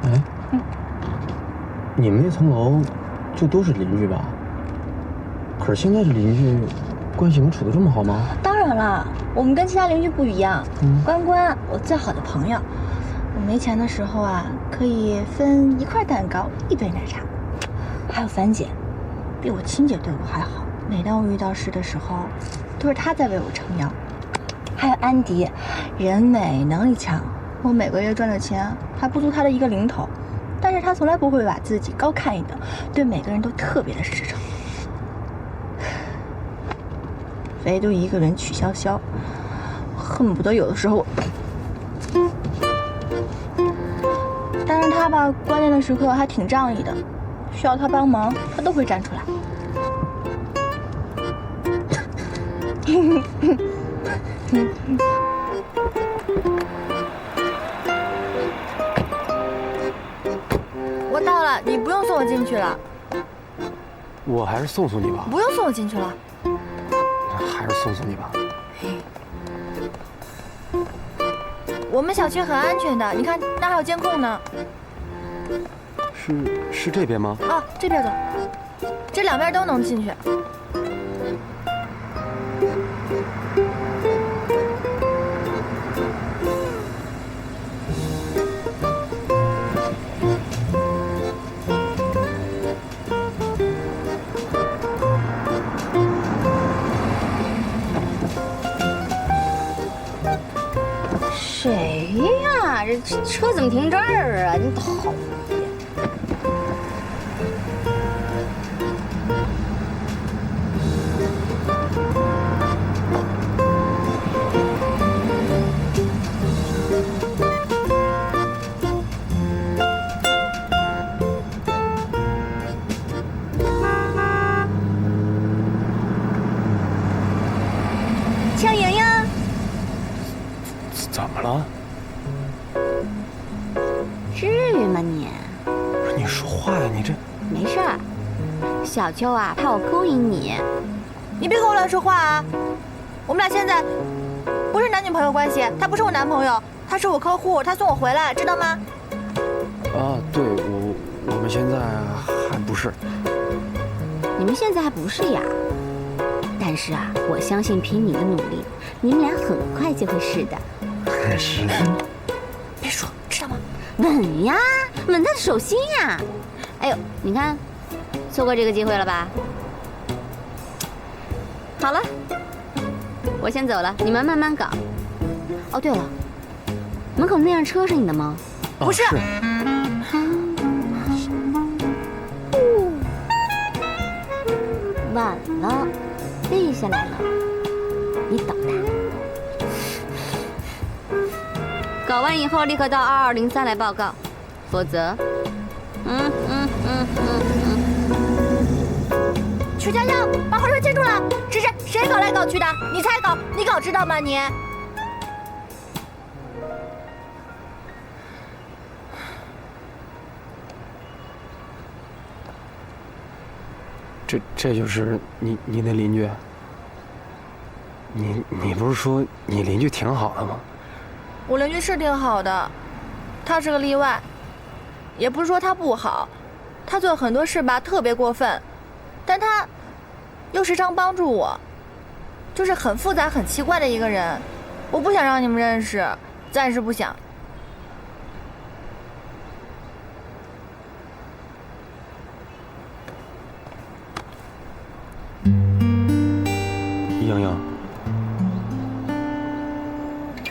哎，你们那层楼就都是邻居吧？可是现在这邻居关系能处得这么好吗？当然了，我们跟其他邻居不一样。关关，我最好的朋友。我没钱的时候啊，可以分1块蛋糕1杯奶茶。还有樊姐，比我亲姐对我还好。每当我遇到事的时候，都是她在为我撑腰。还有安迪，人美能力强，我每个月赚的钱还不足她的1个零头，但是她从来不会把自己高看一等，对每个人都特别的实诚。唯独一个人曲筱绡，恨不得有的时候，但是他吧，关键的时刻还挺仗义的，需要他帮忙，他都会站出来。我到了，你不用送我进去了。我还是送送你吧。不用送我进去了。还是送送你吧。我们小区很安全的，你看那还有监控呢。是这边吗？啊，这边走，这2边都能进去。谁呀？这车怎么停这儿啊？真讨厌！枪莹莹，怎么了？至于吗你？不是你说话呀，你这没事儿。小秋啊，怕我勾引你。你别跟我乱说话啊！我们俩现在不是男女朋友关系，他不是我男朋友，他是我客户，他送我回来，知道吗？啊，对我们现在还不是。你们现在还不是呀？但是啊，我相信凭你的努力，你们俩很快就会是的。是。别说，知道吗？吻呀，吻他的手心呀！哎呦，你看，错过这个机会了吧？好了，我先走了，你们慢慢搞。哦，对了，门口那辆车是你的吗？不是。晚了，立下来了，你等他。搞完以后立刻到2203来报告，否则，曲筱绡，把后车牵住了！谁搞来搞去的？你才搞，你搞知道吗你？这就是你那邻居？你不是说你邻居挺好的吗？我邻居是挺好的，他是个例外，也不是说他不好，他做很多事吧特别过分，但他又时常帮助我，就是很复杂很奇怪的一个人。我不想让你们认识，暂时不想。莹莹，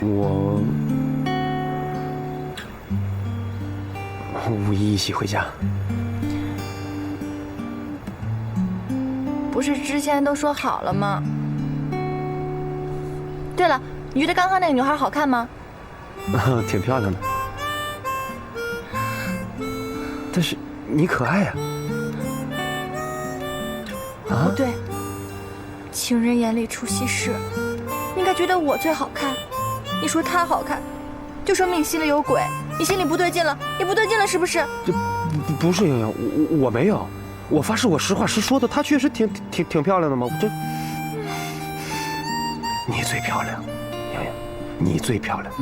我5一一起回家。不是之前都说好了吗？对了，你觉得刚刚那个女孩好看吗？挺漂亮的，但是你可爱呀。不对，情人眼里出西施，应该觉得我最好看。你说她好看，就说明你心里有鬼，你心里不对劲了，你不对劲了是不是？这不是莹莹，我没有，我发誓我实话实说的，她确实挺漂亮的嘛。你最漂亮，莹莹，你最漂亮。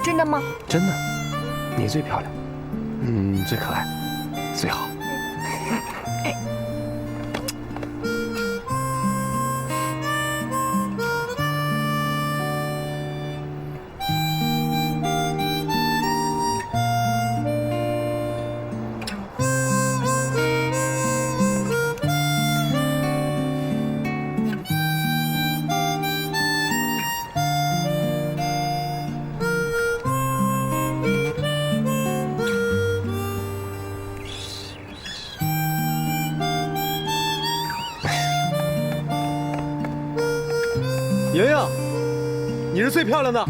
真的吗？真的。你最漂亮，最可爱，最好。莹莹，你是最漂亮的。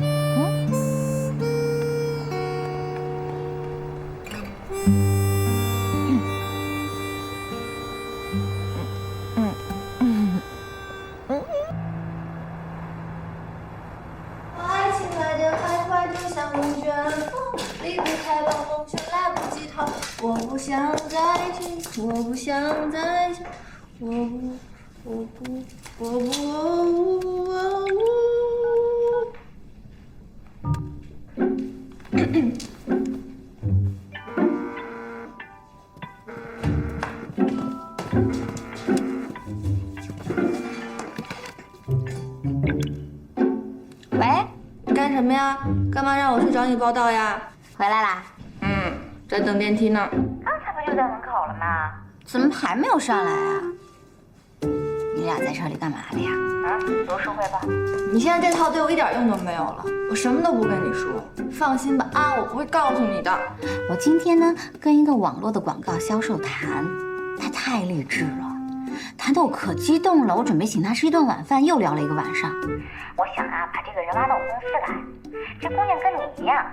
爱情来得太快，就像龙卷风，离不开暴风圈，来不及逃。我不想再听，我不想再想，我不。喂，干什么呀？干嘛让我去找你报道呀？回来啦？在等电梯呢。刚才不就在门口了吗？怎么还没有上来啊？你俩在车里干嘛的呀？读书会吧。你现在这套对我一点用都没有了，我什么都不跟你说。放心吧，啊，我不会告诉你的。我今天呢跟一个网络的广告销售谈，他太励志了，谈得我可激动了。我准备请他吃一顿晚饭，又聊了一个晚上。我想啊，把这个人拉到我公司来。这姑娘跟你一样，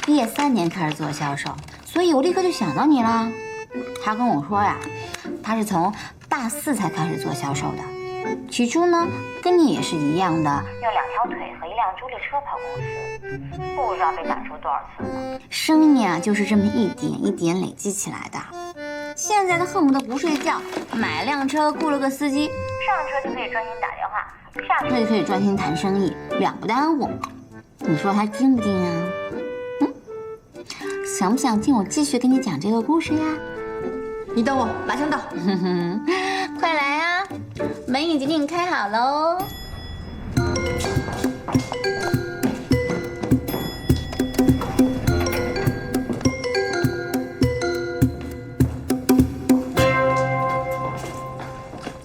毕业3年开始做销售，所以我立刻就想到你了。她跟我说呀，她是从大4才开始做销售的。起初呢，跟你也是一样的，用2条腿和一辆助力车跑公司，不知道被赶出多少次了。生意啊，就是这么一点一点累积起来的。现在他恨不得不睡觉，买辆车，雇了个司机，上车就可以专心打电话，下车就可以专心谈生意，两不耽误。你说他精不精啊？想不想听我继续给你讲这个故事呀？你等我，马上到。快来啊！门已经给你开好喽。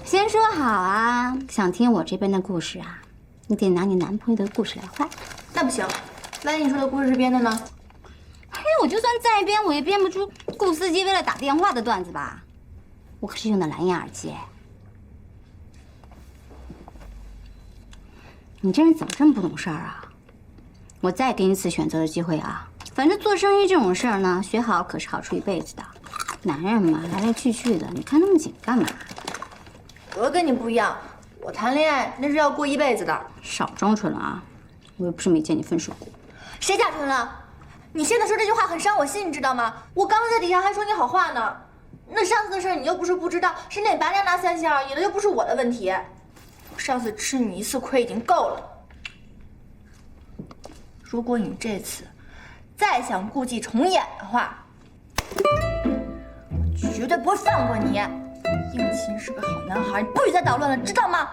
先说好啊，想听我这边的故事啊，你得拿你男朋友的故事来换。那不行，万一你说的故事是编的呢？哎，我就算再编，我也编不出雇司机为了打电话的段子吧？我可是用的蓝牙耳机。你这人怎么这么不懂事儿啊？我再给你一次选择的机会啊！反正做生意这种事儿呢，学好可是好处一辈子的。男人嘛，来来去去的，你看那么紧干嘛？我跟你不一样，我谈恋爱那是要过一辈子的。少装纯了啊！我又不是没见你分手过。谁假纯了？你现在说这句话很伤我心，你知道吗？我刚刚在底下还说你好话呢。那上次的事你又不是不知道，是那白娘拿3心2意的，又不是我的问题。我上次吃你1次亏已经够了。如果你这次再想故伎重演的话，我绝对不会放过你。应勤是个好男孩，你不许再捣乱了，知道吗？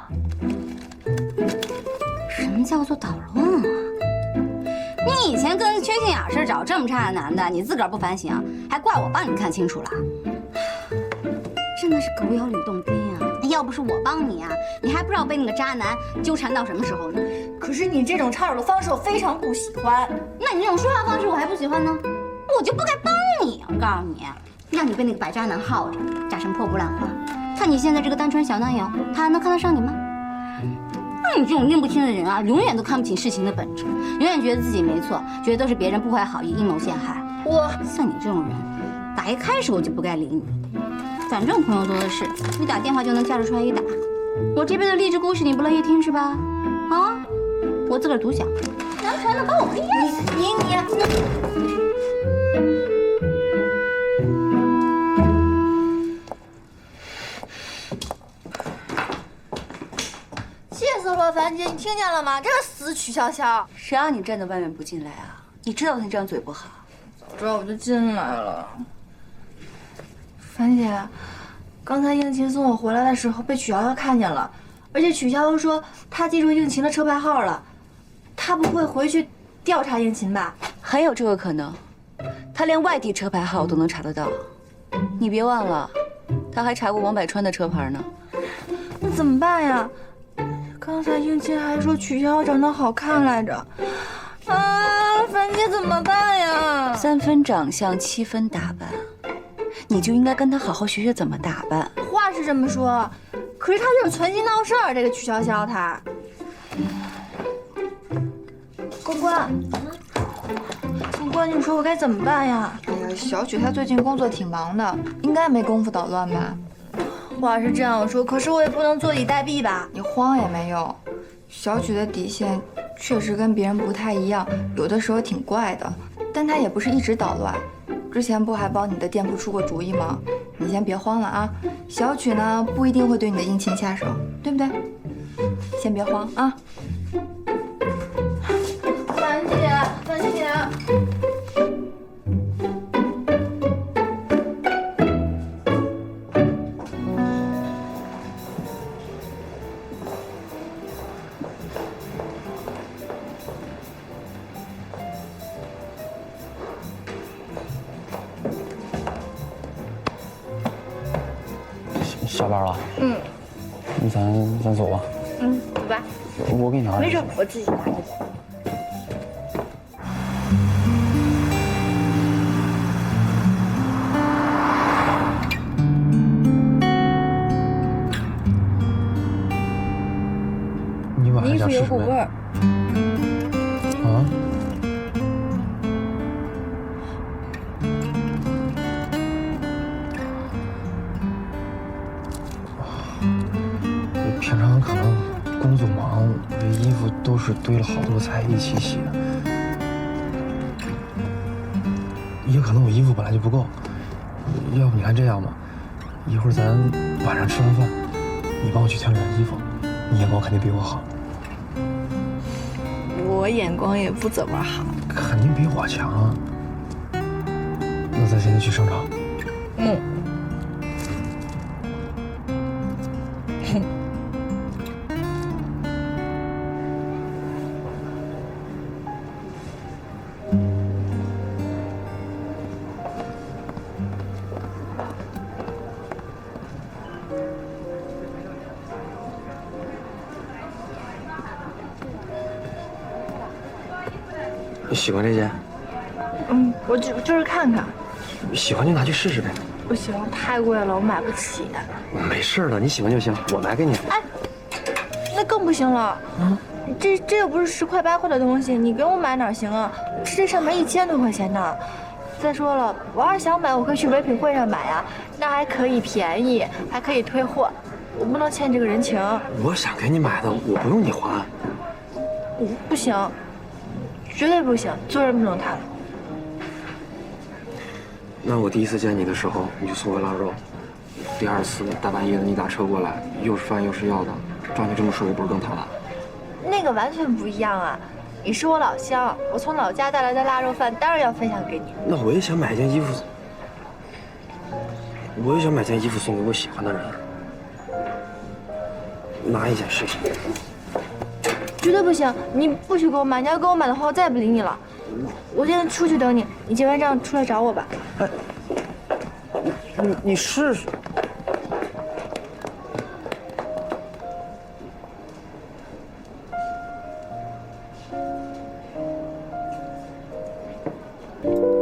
什么叫做捣乱啊？你以前跟缺心眼似的找这么差的男的，你自个儿不反省，还怪我帮你看清楚了。真的是狗咬吕洞宾啊！要不是我帮你啊，你还不知道被那个渣男纠缠到什么时候呢。可是你这种插手的方式我非常不喜欢。那你这种说话方式我还不喜欢呢，我就不该帮你。我告诉你，让你被那个白渣男耗着，渣成破布烂花。看你现在这个单纯小男友，他还能看得上你吗？你这种拎不清的人啊，永远都看不清事情的本质，永远觉得自己没错，觉得都是别人不怀好意、阴谋陷害。像你这种人，打一开始我就不该理你。反正朋友多的是，一打电话就能叫着出来一打。我这边的励志故事你不乐意听是吧？啊，我自个儿独享。男传的把我憋死！你。气死我了，樊姐，你听见了吗？这是死曲潇潇。谁让你站在外面不进来啊？你知道他这张嘴不好。早这我就进来了。樊姐，刚才应勤送我回来的时候被曲瑶瑶看见了，而且曲瑶瑶说她记住应勤的车牌号了，她不会回去调查应勤吧？很有这个可能，她连外地车牌号都能查得到。你别忘了，她还查过王百川的车牌呢。那怎么办呀？刚才应勤还说曲瑶瑶长得好看来着。啊，樊姐怎么办呀？3分长相，7分打扮，你就应该跟她好好学学怎么打扮。话是这么说，可是她就是存心闹事儿。这个曲潇潇她，关关，关关，你说我该怎么办呀？哎呀，小曲她最近工作挺忙的，应该没工夫捣乱吧？话是这样说，可是我也不能坐以待毙吧？你慌也没用，小曲的底线确实跟别人不太一样，有的时候挺怪的，但她也不是一直捣乱。之前不还帮你的店铺出过主意吗？你先别慌了啊，小曲呢不一定会对你的应勤下手，对不对？先别慌啊。樊姐，樊姐。下班了。那咱走吧。走吧。我给你拿。没事，我自己拿就行。你晚上衣服有想吃什么呀？股味儿。啊？平常可能工作忙，我这衣服都是堆了好多才一起洗的。也可能我衣服本来就不够，要不你看这样吧，一会儿咱晚上吃完饭，你帮我去挑两件衣服，你眼光肯定比我好。我眼光也不怎么好。肯定比我强啊。那咱现在去商场。你喜欢这件？我就是看看。喜欢就拿去试试呗。不行，太贵了，我买不起。没事的，你喜欢就行，我买给你。哎，那更不行了。这又不是10块8块的东西，你给我买哪行啊？这上面1000多块钱呢。再说了，我要是想买，我可以去唯品会上买呀，那还可以便宜，还可以退货。我不能欠这个人情。我想给你买的，我不用你还。不行，绝对不行，做人不能塌了。那我第一次见你的时候，你就送我腊肉；第二次大半夜的你打车过来，又是饭又是药的，照你这么说，我不是更塌了？那个完全不一样啊！你是我老乡，我从老家带来的腊肉饭当然要分享给你。那我也想买件衣服，送给我喜欢的人，拿一件试试。绝对不行！你不许给我买，你要给我买的话，我再也不理你了。我现在出去等你，你结完账出来找我吧。哎，你试试。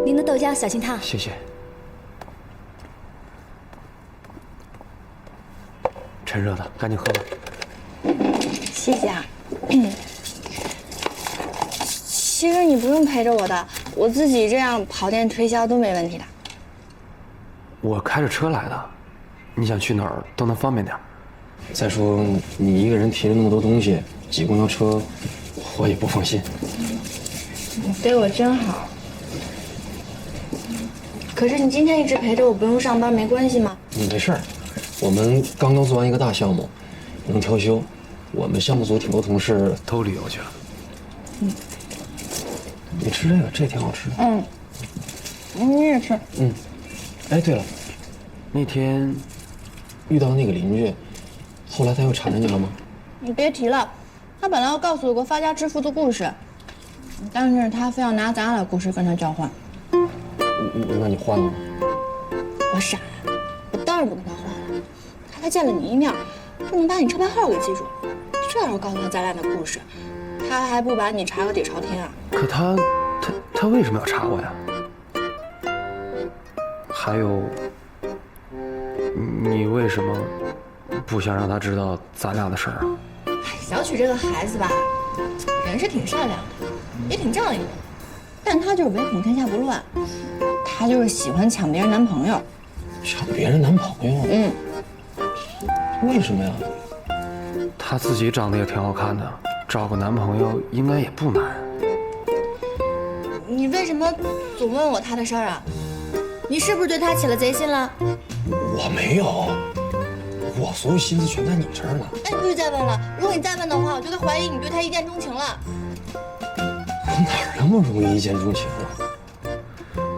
您的豆浆小心烫。谢谢。趁热的，赶紧喝吧。谢谢啊。其实你不用陪着我的，我自己这样跑店推销都没问题的。我开着车来的，你想去哪儿都能方便点。再说你一个人提着那么多东西，挤公交车，我也不放心。你对我真好。可是你今天一直陪着我，不用上班没关系吗？没事儿，我们刚刚做完一个大项目，能调休。我们项目组挺多同事都旅游去了。你吃这个，这挺好吃的。你也吃。哎，对了，那天遇到那个邻居，后来他又缠着你了吗？你别提了，他本来要告诉我个发家致富的故事，但是他非要拿咱俩的故事跟他交换。那你换了吗？我傻，我当然不跟他换了。他见了你一面，不能把你车牌号给记住，这要是告诉他咱俩的故事，他还不把你查个底朝天啊？可他为什么要查我呀？还有，你为什么不想让他知道咱俩的事儿啊？小曲这个孩子吧，人是挺善良的，也挺仗义的，但他就是唯恐天下不乱，他就是喜欢抢别人男朋友。抢别人男朋友？为什么呀？他自己长得也挺好看的，找个男朋友应该也不难。你为什么总问我他的事儿啊？你是不是对他起了贼心了？我没有，我所有心思全在你这儿呢。那你不许再问了，如果你再问的话，我就会怀疑你对他一见钟情了。我哪儿那么容易一见钟情啊？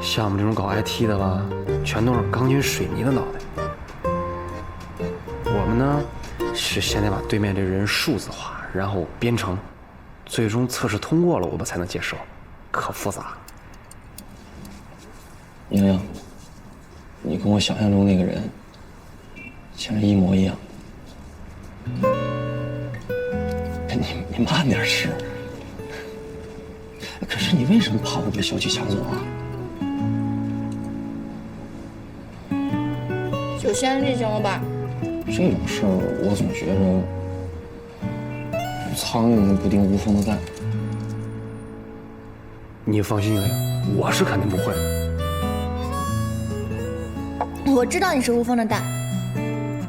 像我们这种搞 IT 的吧，全都是钢筋水泥的脑袋。我们呢，是先得把对面这人数字化，然后编程，最终测试通过了，我们才能接受，可复杂。洋洋，你跟我想象中那个人，竟然一模一样。你慢点吃。可是你为什么怕我被小曲抢走啊？有先例行了吧？这种事儿，我总觉着苍蝇不叮无缝的蛋。你放心，我是肯定不会。我知道你是无缝的蛋，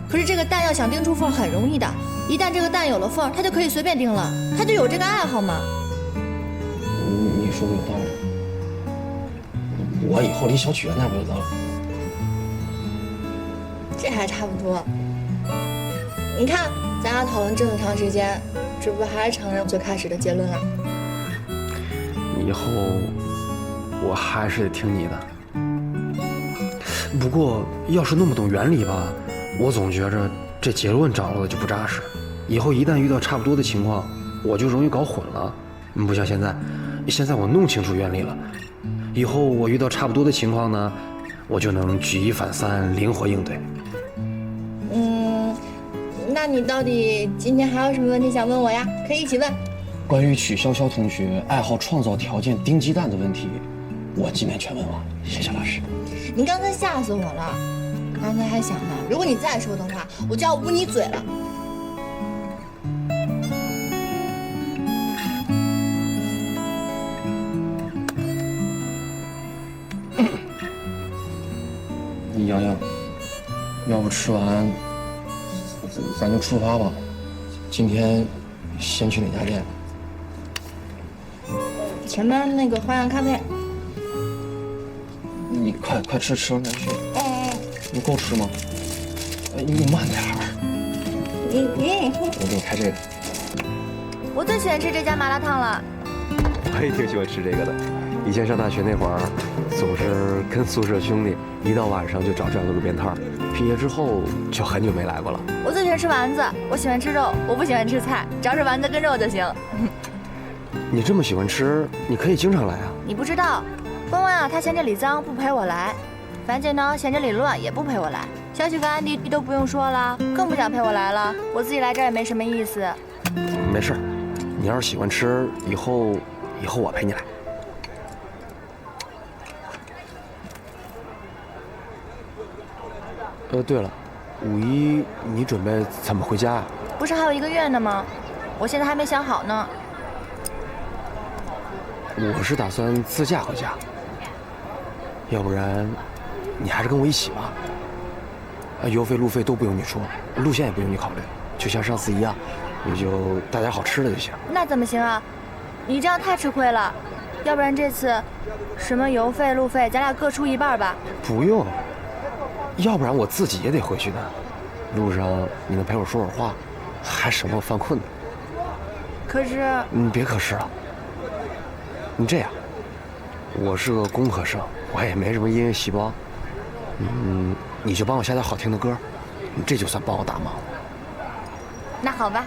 可是这个蛋要想钉出缝很容易的，一旦这个蛋有了缝，它就可以随便钉了，它就有这个爱好嘛。你说的有道理，我以后离小曲远点不就得了？这还差不多。你看，咱俩讨论这么长时间，这不还是承认最开始的结论啊？以后我还是得听你的。不过，要是弄不懂原理吧，我总觉着这结论掌握的就不扎实。以后一旦遇到差不多的情况，我就容易搞混了。不像现在我弄清楚原理了，以后我遇到差不多的情况呢，我就能举一反三，灵活应对。那你到底今天还有什么问题想问我呀？可以一起问。关于曲潇潇同学爱好创造条件钉鸡蛋的问题，我今天全问完了，谢谢老师。你刚才吓死我了，刚才还想呢，如果你再说的话，我就要捂你嘴了。洋洋，要不吃完咱就出发吧。今天先去哪家店？前面那个花样咖啡。你快吃完再去。你够吃吗？你慢点儿。我给你开这个。我最喜欢吃这家麻辣烫了。我也挺喜欢吃这个的。以前上大学那会儿，总是跟宿舍兄弟一到晚上就找这样的路边摊儿。毕业之后就很久没来过了。我最喜欢吃丸子，我喜欢吃肉，我不喜欢吃菜，只要是丸子跟肉就行。你这么喜欢吃，你可以经常来啊。你不知道，关关啊，他嫌这里脏不陪我来；樊姐呢，嫌这里乱也不陪我来；小许和安迪都不用说了，更不想陪我来了。我自己来这儿也没什么意思。没事，你要是喜欢吃，以后我陪你来。对了，5·1你准备怎么回家啊？不是还有1个月呢吗？我现在还没想好呢。我是打算自驾回家，要不然你还是跟我一起吧。油费路费都不用你出，路线也不用你考虑，就像上次一样，你就带点好吃的就行。那怎么行啊？你这样太吃亏了。要不然这次什么油费路费，咱俩各出一半吧。不用。要不然我自己也得回去的，路上你能陪我说会儿话，还省得我犯困呢。可是你别可是了，你这样，我是个工科生，我也没什么音乐细胞。你就帮我下点好听的歌，这就算帮我大忙了。那好吧。